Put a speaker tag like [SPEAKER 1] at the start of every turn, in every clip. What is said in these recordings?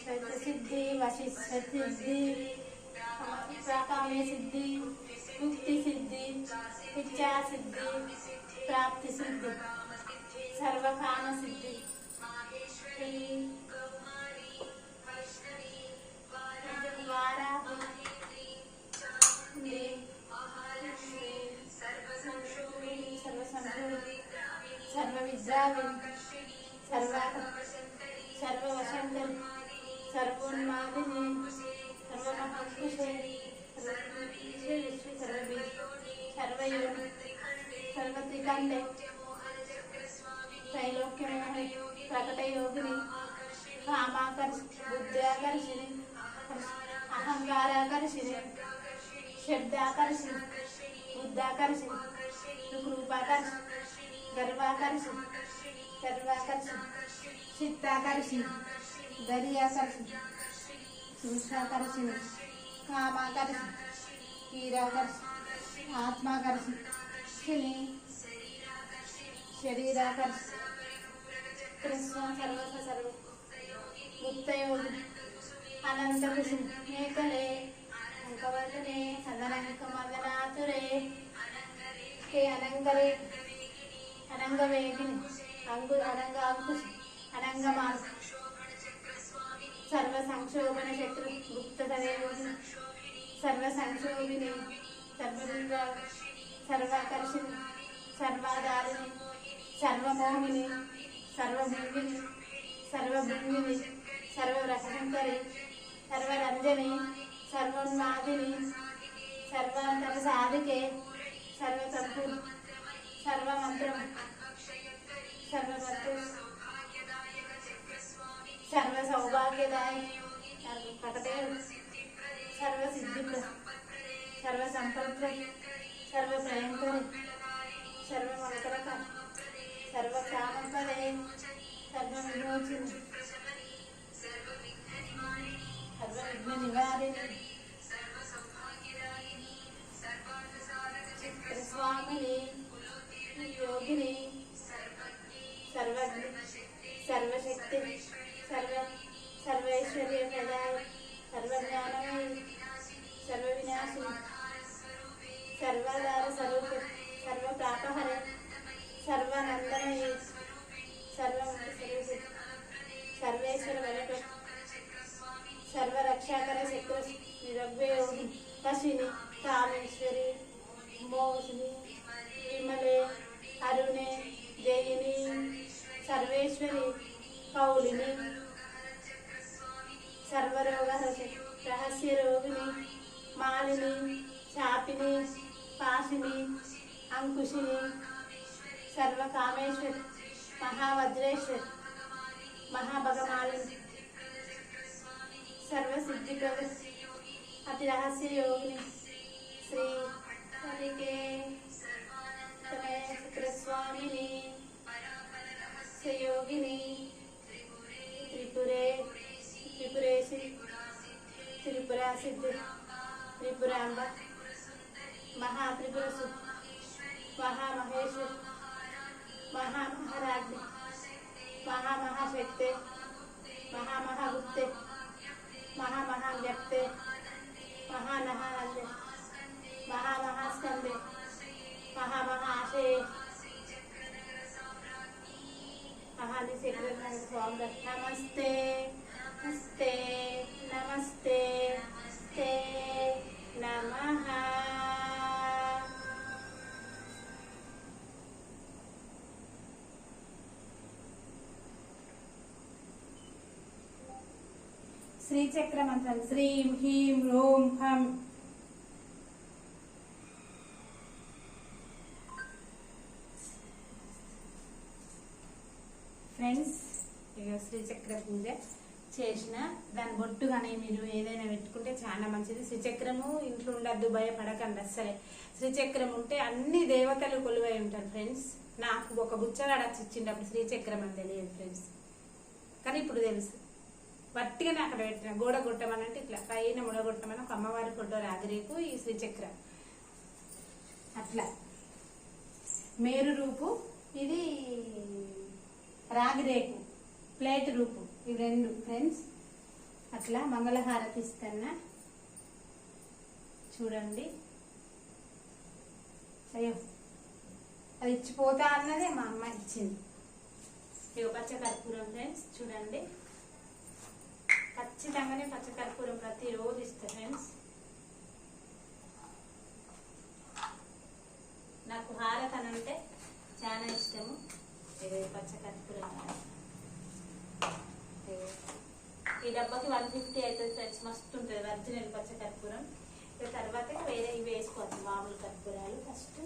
[SPEAKER 1] सिद्धि वशिष्ठ सिद्धि प्राकाम्य सिद्धि मुक्ति सिद्धि इच्छा सिद्धि प्राप्ति सिद्धि सर्वकाम सिद्धि सर्ववशंकरी सर्वोन्मादिनी सर्वमहापुरुषे सर्वयोनि सर्वत्रिकांडे त्रैलोक्यमोहने प्रकटयोगिनी कामाकर्षि बुद्ध्याकर्षिणी अहंकाराकर्षिणी शब्दाकर्षिणी बुद्धाकर्षिणी रूपाकर्षिणी गर्वाकर्षिणी सर्वाकर्षिणी चित्ताकर्षिणी दर्याकर्षिणी सुषाकर्षिणी कामाकर्षिणी हीराकर्षिणी आत्माकर्षिणी शरीराकर्षिणी सर्व गुप्तयोगिनी अनंतकृष्ण मेकले अंकवर्धने सदनंकमदनातुरे के अनंगरे अनंगवेगिनी अनंगांकुश अनंगमाल सर्व संक्षोभन शत्रु गुप्त तदेयोगिनी सर्व संक्षोभिनी सर्वदुर्गा सर्वाकर्षिणी सर्वाधारिणी सर्वमोहिनी सर्वभृंगिनी सर्वभृंगिनी सर्वरसंकरी सर्वरंजनी सर्वोन्मादिनी सर्वांतर साधिके सर्वसंपूर्ण सर्वमंत्र सर्ववस्तु सर्वसौभाग्यदायी प्रकटे सर्वसिद्धिप्रद सर्वसंपत्प्रद सर्वभयंकरी सर्वमंत्रकरी सर्वकामप्रदे सर्वविमोचिनी सर्वविघ्ननिवारिणी चित्रस्वामिनी योगिनी सर्वज्ञ सर्वशक्ति सर्वैश्वर्य प्रदाय सर्वज्ञानमयी सर्वविनाशिनी सर्वाधार स्वरूप सर्वप्रापहरे सर्वानंदमयी सर्वमुक्ति सर्वेश्वर वरद सर्वरक्षाकर शक्र निरग्वयोगी कशिनी कामेश्वरी मोहिनी विमले अरुणे जयिनी सर्वेश्वरी कौलिनी सर्वरोग रहस्य रोगिणी मालिनी शापिनी पाशिनी अंकुशिनी सर्वकामेश्वर महावज्रेश्वर महाभगमालिनी सर्वसिद्धिप्रद अतिरहस्य योगिनी श्री हरिके शुक्रस्वामिनी योगिनी त्रिपुरे त्रिपुरेशी त्रिपुरा सिद्धि त्रिपुरांबा महात्रिपुरसु महामहेश्वर महामहाराज्ञी महामहाशक्ते महामहागुप्ते महामहाव्यक्ते महानहानंदे महामहास्कंदे महामहाशे महादिशेखर स्वामी नमस्ते नमस्ते नमस्ते ते नमः। श्रीचक्र मंत्र श्रीं ह्रीं ह्रूं हं ఫ్రెండ్స్ ఇక శ్రీచక్ర పూజ చేసిన దాని బొట్టుగానే మీరు ఏదైనా పెట్టుకుంటే చాలా మంచిది. శ్రీచక్రము ఇంట్లో ఉండద్దు, భయపడకండి అస్సలే. శ్రీచక్రం ఉంటే అన్ని దేవతలు కొలువై ఉంటారు ఫ్రెండ్స్. నాకు ఒక బుచ్చగాడు వచ్చి ఇచ్చిండప్పుడు శ్రీచక్రం అని తెలియదు ఫ్రెండ్స్, కానీ ఇప్పుడు తెలుసు. వట్టిగానే అక్కడ పెట్టిన గోడ కొట్టమనంటే ఇట్లా పైన ముడగొట్టమని ఒక అమ్మవారి ఫోటో రాగిరేకు ఈ శ్రీచక్రం అట్లా మేరు రూపు, ఇది రాగిరేకు ప్లేట్ రూపు, ఇవి రెండు ఫ్రెండ్స్. అట్లా మంగళహారతి ఇస్తున్నా. చూడండి, అయ్యో అది ఇచ్చిపోతా అన్నదే మా అమ్మ ఇచ్చింది. ఇగో పచ్చకర్పూరం ఫ్రెండ్స్, చూడండి ఖచ్చితంగానే పచ్చకర్పూరం ప్రతిరోజు ఇస్తా ఫ్రెండ్స్. నాకు హారతి అంటే చాలా ఇష్టము. ఇదే పచ్చకర్పూరం, ఈ డబ్బాకి 150 అవుతుంది ఫ్రెండ్స్. మస్తు ఉంటుంది ఒరిజినల్ పచ్చకర్పూరం. ఇక తర్వాత వేరే ఇవి వేసుకోవచ్చు, మామూలు కర్పూరాలు. ఫస్ట్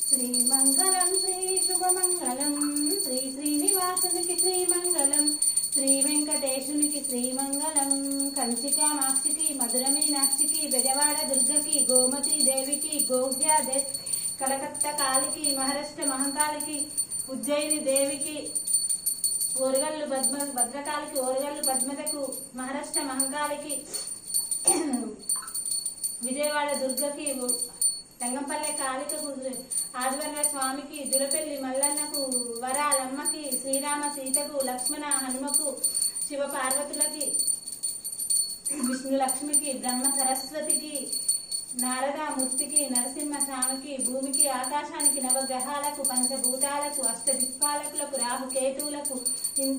[SPEAKER 1] శ్రీమంగళం శ్రీ శుభమంగళం, శ్రీ శ్రీనివాసునికి శ్రీమంగళం, శ్రీ వెంకటేశునికి శ్రీమంగళం, కంచి కామాక్షికి, మధుర మీనాక్షికి, బెజవాడ దుర్గకి, గోమతి దేవికి, గోహ్యాదే, కలకత్తా కాళికి, మహారాష్ట్ర మహంకాళికి, ఉజ్జయిని దేవికి, ఓరగల్లు భద్రకాళికి, ఓరగల్లు పద్మతకు, మహారాష్ట్ర మహంకాళికి, విజయవాడ దుర్గకి, రంగంపల్లె కాళికకు, ఆదివర్య స్వామికి, దులపెల్లి మల్లన్నకు, వరాలమ్మకి, శ్రీరామ సీతకు, లక్ష్మణ హనుమకు, శివ పార్వతులకి, విష్ణు లక్ష్మికి, బ్రహ్మ సరస్వతికి, నారద మూర్తికి, నరసింహ స్వామికి, భూమికి, ఆకాశానికి, నవగ్రహాలకు, పంచభూతాలకు, అష్టదిక్పాలకులకు, రాహుకేతువులకు,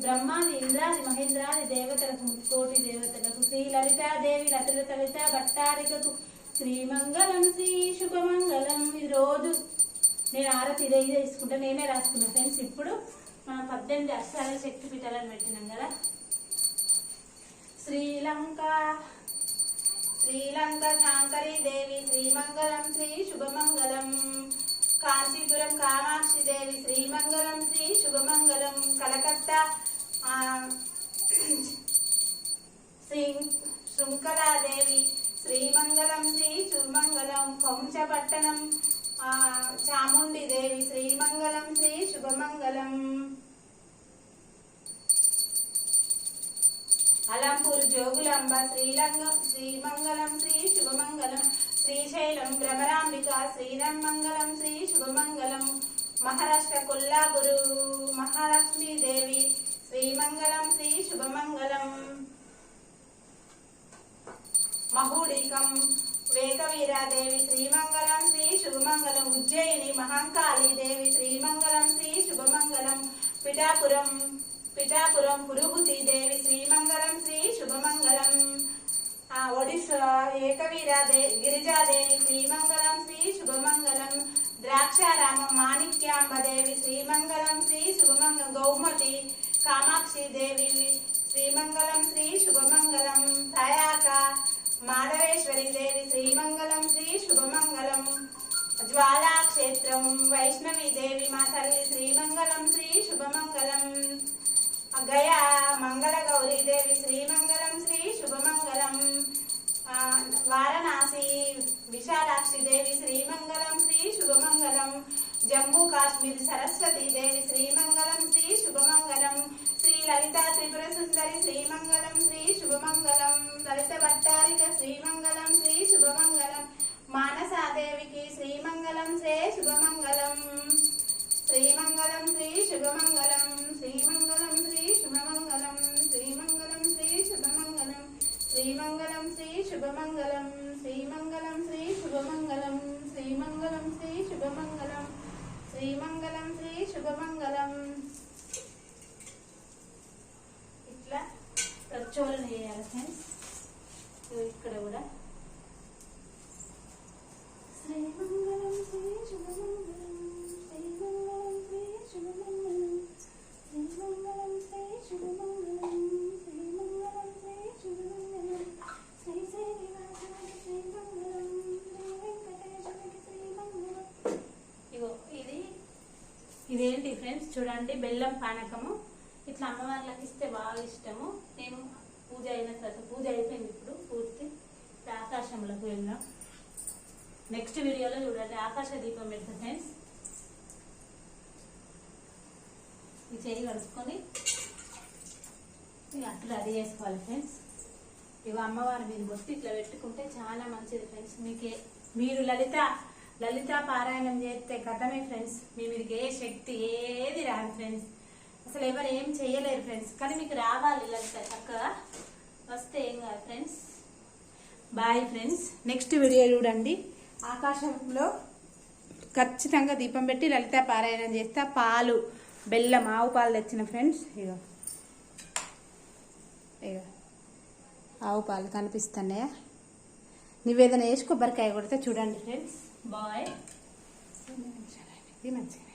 [SPEAKER 1] బ్రహ్మాది ఇంద్రాది మహేంద్రాది దేవతలకు, ముక్కోటి దేవతలకు, శ్రీ లలితాదేవి లలిత భట్టారికకు శ్రీమంగళం శ్రీ శుభమంగళం. ఇది రోజు నేను ఆరతి ఇదే తీసుకుంటా, నేనే రాసుకున్నా ఫ్రెండ్స్. ఇప్పుడు మనం 18 అష్టాల శక్తి పీఠాలను పెట్టినాం కదా. శ్రీలంక శాంకరీ దేవి శ్రీమంగళం శ్రీ శుభమంగళం, కాంచీపురం కామాక్షి దేవి శ్రీమంగళం శ్రీ శుభమంగళం, కలకత్తా శృంఖలాదేవి శ్రీమంగళం శ్రీ శుభమంగళం, కంచపట్టణం చాముండి దేవి శ్రీమంగళం శ్రీ శుభమంగళం, అలంపూర్ జోగులాంబ శ్రీమంగళం శ్రీ శుభమంగళం, శ్రీశైలం భ్రమరాంబిక శ్రీమంగళం శ్రీ శుభమంగళం, మహారాష్ట్ర కొల్లాపూరు మహాలక్ష్మీ దేవి శ్రీమంగళం శ్రీ శుభమంగళం, మహూడికం వేకవీరాదేవి శ్రీమంగళం శ్రీ శుభమంగళం, ఉజ్జయిని మహంకాళీ దేవి శ్రీమంగళం శ్రీ శుభమంగళం, పిఠాపురం పురుగుతి దేవి శ్రీమంగళం శ్రీ శుభమంగళం, ఒడిశా గిరిజాదేవి శ్రీమంగళం శ్రీ శుభమంగళం, ద్రాక్షారామం మాణిక్యాంబదేవి శ్రీమంగళం శ్రీ శుభమంగళం, గౌమతి కామాక్షి దేవి శ్రీమంగళం శ్రీ శుభమంగళం, ప్రయాక మాధవేశ్వరి దేవి శ్రీమంగళం శ్రీ శుభమంగళం, జ్వాలాక్షేత్రం వైష్ణవి దేవి మా తల్లి శ్రీమంగళం శ్రీ శుభమంగళం, గయా మంగళ గౌరీ దేవి శ్రీమంగళం శ్రీ శుభమంగళం, వారణాసి విశాలాక్షి దేవి శ్రీమంగళం శ్రీ శుభమంగళం, జమ్మూ కాశ్మీర్ సరస్వతి దేవి శ్రీమంగళం శ్రీ శుభమంగళం, శ్రీ లలిత త్రిపుర సుందరి శ్రీమంగళం శ్రీ శుభమంగళం, లలిత భట్టారిక శ్రీమంగళం శ్రీ శుభమంగళం, మానసాదేవికి శ్రీమంగళం శ్రీ శుభమంగళం, శ్రీమంగళం శ్రీ శుభమంగళం, శ్రీమంగళం శ్రీ శుభమంగళం, శ్రీమంగళం శ్రీ శుభమంగళం, శ్రీమంగళం శ్రీ శుభమంగళం, శ్రీమంగళం శ్రీ శుభమంగళం, శ్రీమంగళం శ్రీ శుభమంగళం, శ్రీమంగళం శ్రీ శుభమంగళం. ఇట్లా ప్రచోదన చేయాలి ఫ్రెండ్స్. ఇక్కడ కూడా శ్రీమంగళం శ్రీ శుభమంగళం, శ్రీమంగళం శ్రీ శుభమంగళం, శ్రీమంగళం శ్రీ శుభమంగళం, శ్రీమంగళం శ్రీ శుభమంగళం, శ్రీ శ్రీనివాసునికి శ్రీమంగళం, శ్రీ వెంకటేశునికి శ్రీమంగళం. ఇగో ఇదేంటి ఫ్రెండ్స్, చూడండి బెల్లం పానకము. ఇట్లా అమ్మవార్లకి ఇస్తే బాగా ఇష్టము. నేను పూజ అయిన తర్వాత, పూజ అయిపోయింది ఇప్పుడు పూర్తి. ఆకాశంలోకి వెళ్దాం. నెక్స్ట్ వీడియోలో చూడండి, ఆకాశ దీపం పెడతా ఫ్రెండ్స్. ఈ చేయి కడుక్కొని అట్లా రెడీ చేసుకోవాలి ఫ్రెండ్స్. ఇవి అమ్మవారి మీద బొట్టి ఇట్లా పెట్టుకుంటే చాలా మంచిది ఫ్రెండ్స్. మీరు లలిత పారాయణం చేస్తే కథమే ఫ్రెండ్స్. మీ మీదకి ఏ శక్తి ఏది రాదు ఫ్రెండ్స్. అసలు ఎవరు ఏం చేయలేరు ఫ్రెండ్స్. కానీ మీకు రావాలి లలిత చక్కగా వస్తే ఏం కాదు friends. Bye friends. Next video చూడండి. ఆకాశంలో ఖచ్చితంగా దీపం పెట్టి లలిత పారాయణం చేస్తా. పాలు బెల్లం ఆవు పాలు తెచ్చిన ఫ్రెండ్స్. ఇగో ఆవు పాలు కనిపిస్తున్నాయా? నివేదన వేసి కొబ్బరికాయ కొడితే చూడండి ఫ్రెండ్స్. బాయ్. ఇది మంచిగా